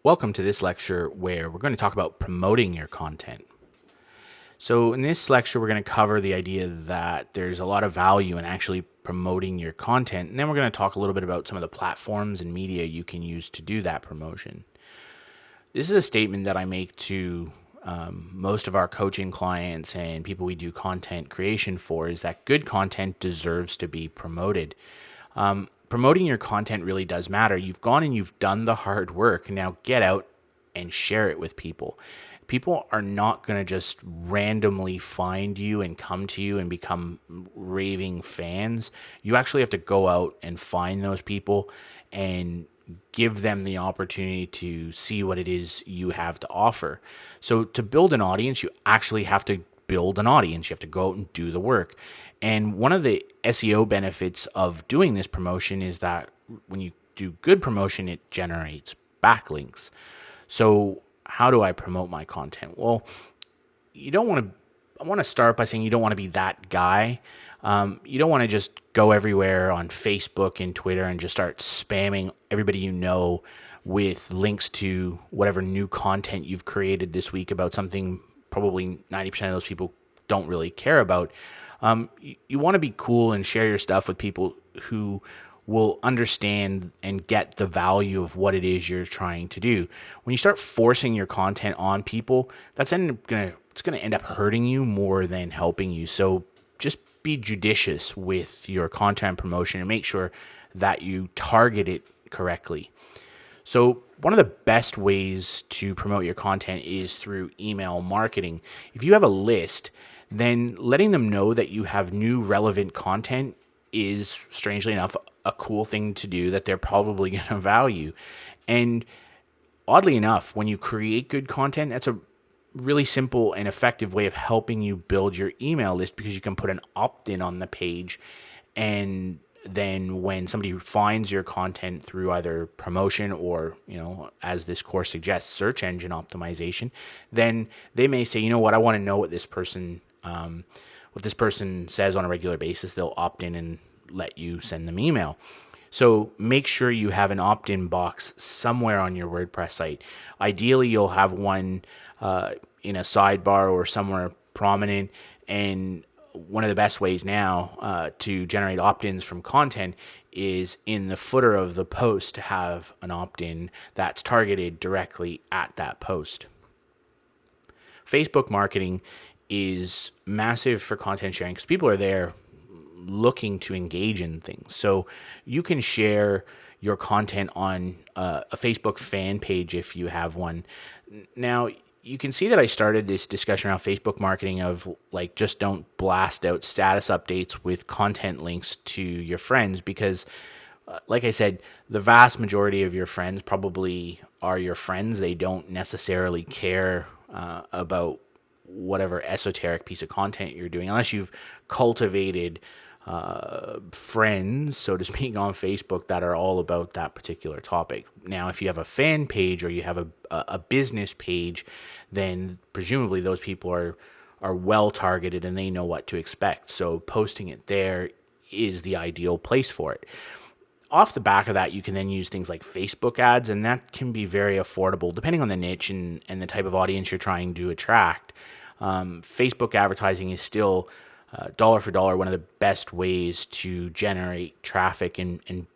Welcome to this lecture where we're going to talk about promoting your content. So in this lecture, we're going to cover the idea that there's a lot of value in actually promoting your content. And then we're going to talk a little bit about some of the platforms and media you can use to do that promotion. This is a statement that I make to most of our coaching clients and people we do content creation for, is that good content deserves to be promoted. Promoting your content really does matter. You've gone and you've done the hard work. Now get out and share it with people. People are not going to just randomly find you and come to you and become raving fans. You actually have to go out and find those people and give them the opportunity to see what it is you have to offer. So to build an audience, you actually have to build an audience. You have to go out and do the work. And one of the SEO benefits of doing this promotion is that when you do good promotion, it generates backlinks. So how do I promote my content? Well, I want to start by saying you don't want to be that guy. You don't want to just go everywhere on Facebook and Twitter and just start spamming everybody you know with links to whatever new content you've created this week about something probably 90% of those people don't really care about. You want to be cool and share your stuff with people who will understand and get the value of what it is you're trying to do. When you start forcing your content on people, it's going to end up hurting you more than helping you. So just be judicious with your content promotion and make sure that you target it correctly. So one of the best ways to promote your content is through email marketing. If you have a list, then letting them know that you have new relevant content is, strangely enough, a cool thing to do that they're probably going to value. And oddly enough, when you create good content, that's a really simple and effective way of helping you build your email list, because you can put an opt-in on the page, and then when somebody finds your content through either promotion or, as this course suggests, search engine optimization, then they may say, you know what, I want to know what this person says on a regular basis. They'll opt in and let you send them email. So make sure you have an opt-in box somewhere on your WordPress site. Ideally, you'll have one in a sidebar or somewhere prominent. And one of the best ways now to generate opt-ins from content is in the footer of the post to have an opt-in that's targeted directly at that post. Facebook marketing is massive for content sharing because people are there looking to engage in things. So you can share your content on a Facebook fan page if you have one. Now, you can see that I started this discussion around Facebook marketing of just don't blast out status updates with content links to your friends, because like I said, the vast majority of your friends probably are your friends. They don't necessarily care about whatever esoteric piece of content you're doing, unless you've cultivated friends, so to speak, on Facebook that are all about that particular topic. Now, if you have a fan page or you have a business page, then presumably those people are well targeted and they know what to expect. So posting it there is the ideal place for it. Off the back of that, you can then use things like Facebook ads, and that can be very affordable depending on the niche and the type of audience you're trying to attract. Facebook advertising is still dollar for dollar one of the best ways to generate traffic and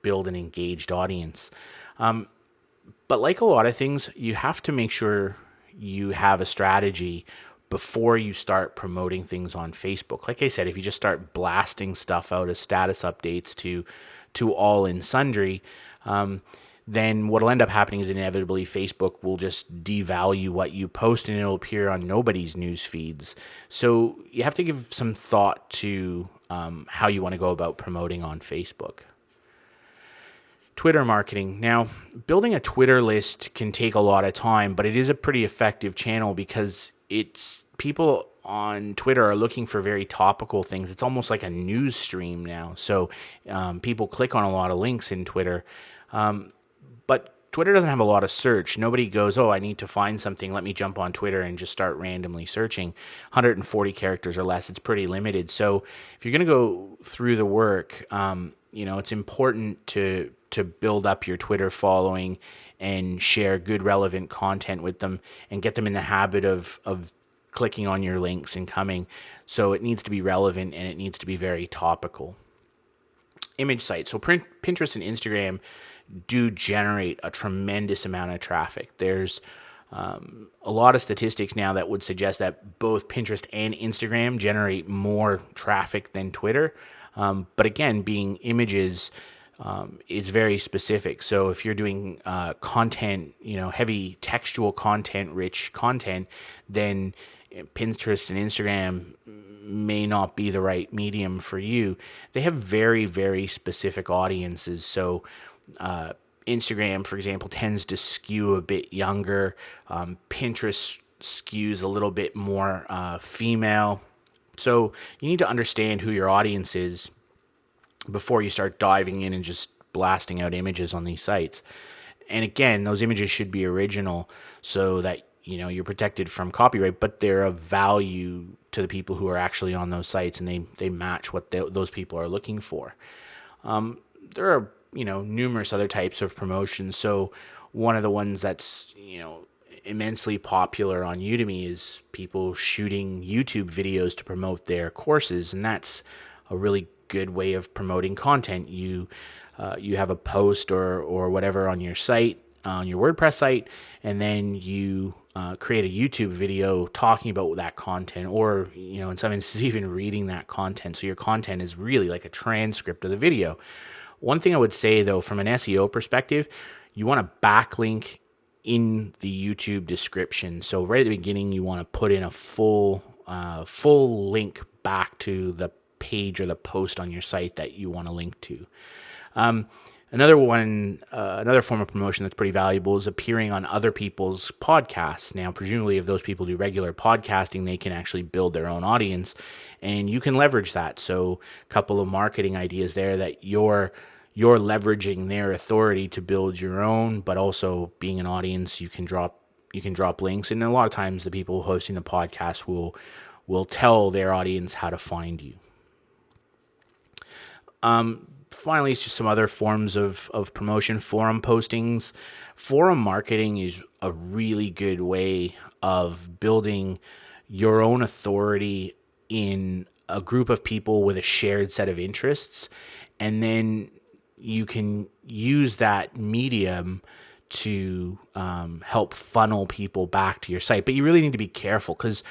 build an engaged audience. But like a lot of things, you have to make sure you have a strategy before you start promoting things on Facebook. Like I said, if you just start blasting stuff out as status updates to all and sundry, then what will end up happening is inevitably Facebook will just devalue what you post and it'll appear on nobody's news feeds. So you have to give some thought to how you want to go about promoting on Facebook. Twitter marketing. Now, building a Twitter list can take a lot of time, but it is a pretty effective channel because people on Twitter are looking for very topical things. It's almost like a news stream now. So people click on a lot of links in Twitter. But Twitter doesn't have a lot of search. Nobody goes, oh, I need to find something. Let me jump on Twitter and just start randomly searching. 140 characters or less. It's pretty limited. So if you're going to go through the work, it's important to build up your Twitter following and share good relevant content with them and get them in the habit of clicking on your links and coming. So it needs to be relevant and it needs to be very topical. Image sites. So Pinterest and Instagram do generate a tremendous amount of traffic. There's a lot of statistics now that would suggest that both Pinterest and Instagram generate more traffic than Twitter. But again, being images is very specific. So if you're doing content, heavy textual content, rich content, then Pinterest and Instagram may not be the right medium for you. They have very, very specific audiences. So Instagram, for example, tends to skew a bit younger. Pinterest skews a little bit more female. So you need to understand who your audience is before you start diving in and just blasting out images on these sites. And again, those images should be original so that you're protected from copyright, but they're of value to the people who are actually on those sites, and they match what those people are looking for. There are numerous other types of promotions. So one of the ones that's immensely popular on Udemy is people shooting YouTube videos to promote their courses, and that's a really good way of promoting content. You have a post or whatever on your site, on your WordPress site, and then you create a YouTube video talking about that content, or in some instances even reading that content. So your content is really like a transcript of the video. One thing I would say though, from an SEO perspective, you want to backlink in the YouTube description. So right at the beginning, you want to put in a full link back to the page or the post on your site that you want to link to. Another form of promotion that's pretty valuable is appearing on other people's podcasts. Now, presumably, if those people do regular podcasting, they can actually build their own audience, and you can leverage that. So, a couple of marketing ideas there that you're leveraging their authority to build your own, but also being an audience, you can drop links, and a lot of times the people hosting the podcast will tell their audience how to find you. Finally, it's just some other forms of promotion. Forum postings. Forum marketing is a really good way of building your own authority in a group of people with a shared set of interests. And then you can use that medium to help funnel people back to your site. But you really need to be careful, because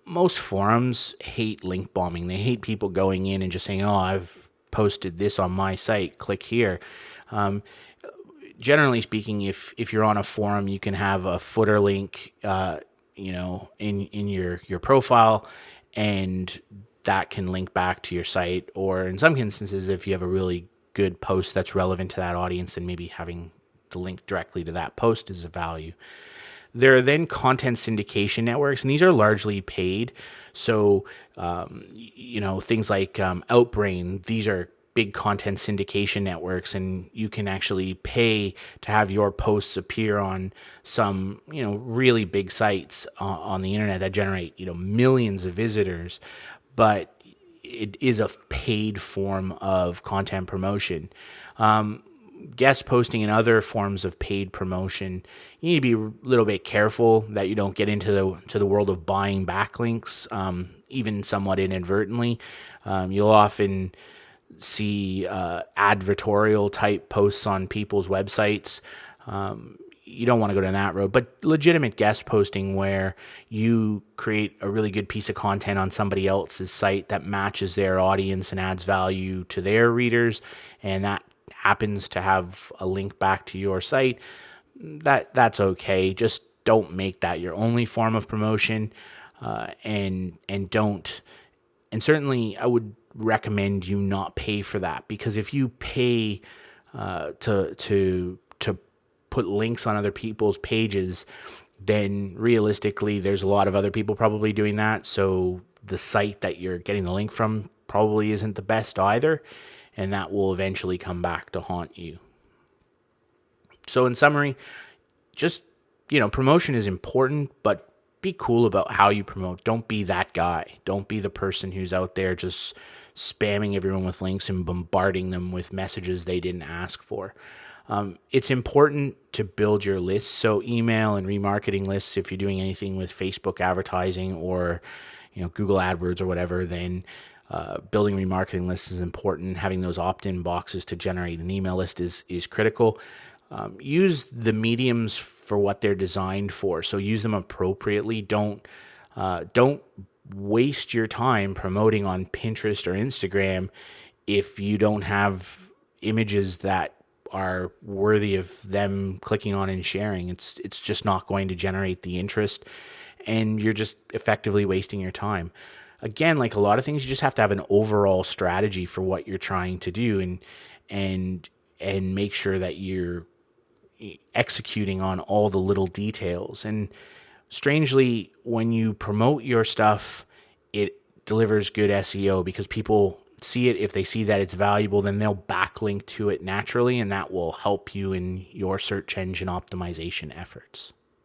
most forums hate link bombing. They hate people going in and just saying, oh, I've posted this on my site, click here. Generally speaking, if you're on a forum, you can have a footer link, in your profile, and that can link back to your site. Or in some instances, if you have a really good post that's relevant to that audience, then maybe having the link directly to that post is of value. There are then content syndication networks, and these are largely paid. So, things like Outbrain, these are big content syndication networks, and you can actually pay to have your posts appear on some, really big sites on the internet that generate, millions of visitors. But it is a paid form of content promotion. Guest posting and other forms of paid promotion, you need to be a little bit careful that you don't get into the world of buying backlinks, even somewhat inadvertently. You'll often see advertorial type posts on people's websites. You don't want to go down that road, but legitimate guest posting where you create a really good piece of content on somebody else's site that matches their audience and adds value to their readers, and that happens to have a link back to your site, that's okay. Just don't make that your only form of promotion, and certainly I would recommend you not pay for that, because if you pay to put links on other people's pages, then realistically there's a lot of other people probably doing that, so the site that you're getting the link from probably isn't the best either, and that will eventually come back to haunt you. So in summary, just, promotion is important, but be cool about how you promote. Don't be that guy. Don't be the person who's out there just spamming everyone with links and bombarding them with messages they didn't ask for. It's important to build your lists. So email and remarketing lists, if you're doing anything with Facebook advertising or Google AdWords or whatever, then building remarketing lists is important. Having those opt-in boxes to generate an email list is critical. Use the mediums for what they're designed for. So use them appropriately. Don't waste your time promoting on Pinterest or Instagram if you don't have images that are worthy of them clicking on and sharing. It's just not going to generate the interest, and you're just effectively wasting your time. Again, like a lot of things, you just have to have an overall strategy for what you're trying to do, and make sure that you're executing on all the little details. And strangely, when you promote your stuff, it delivers good SEO because people see it. If they see that it's valuable, then they'll backlink to it naturally, and that will help you in your search engine optimization efforts.